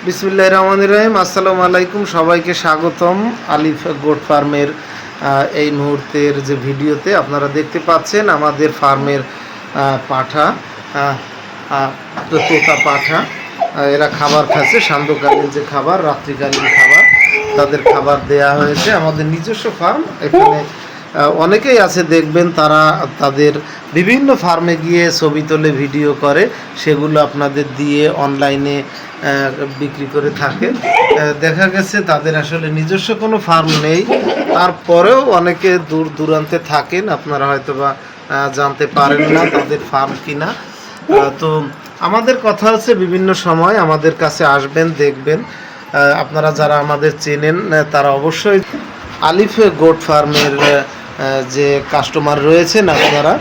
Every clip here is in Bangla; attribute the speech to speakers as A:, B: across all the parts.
A: বিসমিল্লাহির রহমানির রহিম। আসসালামু আলাইকুম, সবাইকে স্বাগতম আলিফ গোট ফার্মের এই মুহূর্তের যে ভিডিওতে আপনারা দেখতে পাচ্ছেন আমাদের ফার্মের পাঠা, তোতা পাঠা, এরা খাবার খাচ্ছে। সান্ধ্যকালীন যে খাবার, রাত্রিকালীন খাবার, তাদের খাবার দেয়া হয়েছে। আমাদের নিজস্ব ফার্ম, এখানে অনেকেই আছে দেখবেন তারা তাদের বিভিন্ন ফার্মে গিয়ে ছবি তোলে, ভিডিও করে, সেগুলো আপনাদের দিয়ে অনলাইনে বিক্রি করে থাকে। দেখা গেছে তাদের আসলে নিজস্ব কোনো ফার্ম নেই, তারপরেও অনেকে দূর দূরান্তে থাকেন, আপনারা হয়তো বা জানতে পারেন না তাদের ফার্ম কিনা। তো আমাদের কথা হচ্ছে বিভিন্ন সময় আমাদের কাছে আসবেন, দেখবেন। আপনারা যারা আমাদের চেনেন তারা অবশ্যই আলিফ গোট ফার্মের যে কাস্টমার রয়েছেন, আপনারা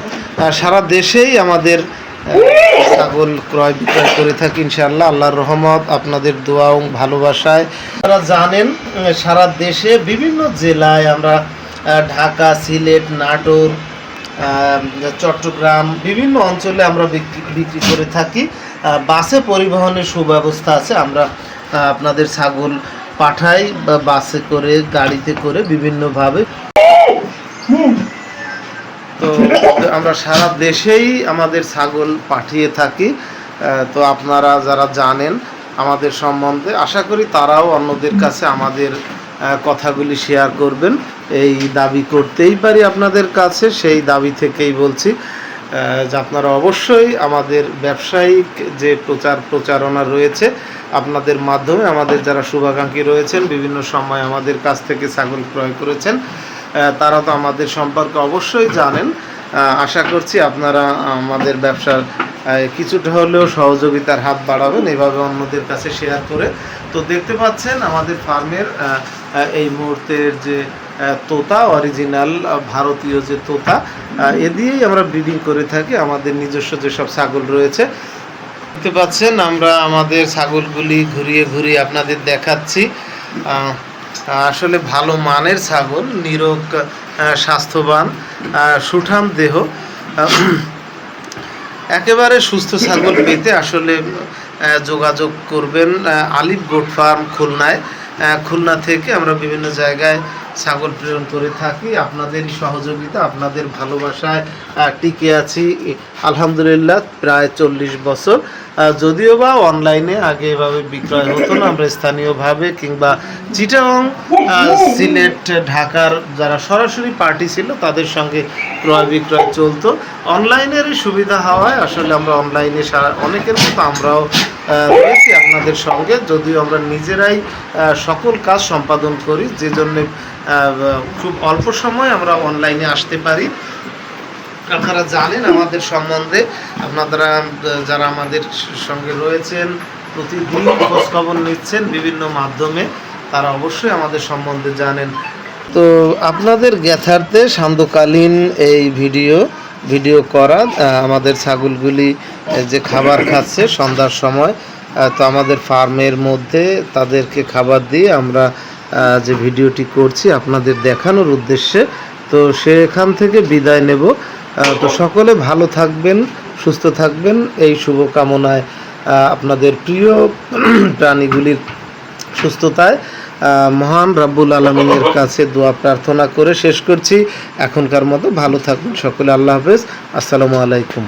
A: সারা দেশেই আমাদের ছাগল ক্রয় বিক্রয় করে থাকি ইনশাআল্লাহ। আল্লাহর রহমত, আপনাদের দোয়া ও ভালোবাসায় আপনারা জানেন সারা দেশে বিভিন্ন জেলায় আমরা ঢাকা, সিলেট, নাটোর, চট্টগ্রাম বিভিন্ন অঞ্চলে আমরা বিক্রি করে থাকি। বাসে পরিবহনের সুব্যবস্থা আছে, আমরা আপনাদের ছাগল পাঠাই বা বাসে করে, গাড়িতে করে বিভিন্নভাবে। তো আমরা সারা দেশেই আমাদের ছাগল পাঠিয়ে থাকি। তো আপনারা যারা জানেন আমাদের সম্বন্ধে, আশা করি তারাও অন্যদের কাছে আমাদের কথাগুলি শেয়ার করবেন। এই দাবি করতেই পারি আপনাদের কাছে, সেই দাবি থেকেই বলছি যে আপনারা অবশ্যই আমাদের ব্যবসায়িক যে প্রচারণা রয়েছে আপনাদের মাধ্যমে, আমাদের যারা শুভাকাঙ্ক্ষী রয়েছেন বিভিন্ন সময় আমাদের কাছ থেকে ছাগল ক্রয় করেছেন, তারা তো আমাদের সম্পর্কে অবশ্যই জানেন। আশা করছি আপনারা আমাদের ব্যবসার কিছুটা হলেও সহযোগিতার হাত বাড়াবেন এভাবে অন্যদের কাছে শেয়ার করে। তো দেখতে পাচ্ছেন আমাদের ফার্মের এই মুহূর্তের যে তোতা, অরিজিনাল ভারতীয় যে তোতা, এ দিয়েই আমরা ব্রিডিং করে থাকি। আমাদের নিজস্ব যেসব ছাগল রয়েছে দেখতে পাচ্ছেন, আমরা আমাদের ছাগলগুলি ঘুরিয়ে ঘুরিয়ে আপনাদের দেখাচ্ছি। আসলে ভালো মানের ছাগল, নিরোগ, স্বাস্থ্যবান, সুঠাম দেহ, একেবারে সুস্থ ছাগল পেতে আসলে যোগাযোগ করবেন আলিফ গোট ফার্ম খুলনায়। খুলনা থেকে আমরা বিভিন্ন জায়গায় ছাগল প্রেরণ করে থাকি। আপনাদেরই সহযোগিতা, আপনাদের ভালোবাসায় টিকে আছি আলহামদুলিল্লাহ প্রায় 40 বছর। যদিও বা অনলাইনে আগে এভাবে বিক্রয় হতো না, আমরা স্থানীয়ভাবে কিংবা চিটাগং, সিলেট, ঢাকার যারা সরাসরি পার্টি ছিল তাদের সঙ্গে ক্রয় বিক্রয় চলতো। অনলাইনেরই সুবিধা হওয়ায় আসলে আমরা অনলাইনে অনেকের মতো আমরাও রয়েছি আপনাদের সঙ্গে, যদিও আমরা নিজেরাই সকল কাজ সম্পাদন করি, যে জন্যে খুব অল্প সময় আমরা অনলাইনে আসতে পারি। আপনারা জানেন আমাদের সম্বন্ধে, আপনারা যারা আমাদের সঙ্গে রয়েছেন, প্রতিদিন খোঁজখবর নিচ্ছেন বিভিন্ন মাধ্যমে, তারা অবশ্যই আমাদের সম্বন্ধে জানেন। তো আপনাদের জ্ঞাতার্থে সান্ধ্যকালীন এই ভিডিও করা, আমাদের ছাগলগুলি যে খাবার খাচ্ছে সন্ধ্যার সময়, তো আমাদের ফার্মের মধ্যে তাদেরকে খাবার দিয়ে আমরা যে ভিডিওটি করছি আপনাদের দেখানোর উদ্দেশ্যে। তো সেখান থেকে বিদায় নেব। তো সকলে ভালো থাকবেন, সুস্থ থাকবেন, এই শুভকামনায় আপনাদের প্রিয় প্রাণীগুলির সুস্থতায় মহান রাব্বুল আলামিনের কাছে দোয়া প্রার্থনা করে শেষ করছি। এখনকার মতো ভালো থাকবেন সকলে। আল্লাহ হাফেজ, আসসালামু আলাইকুম।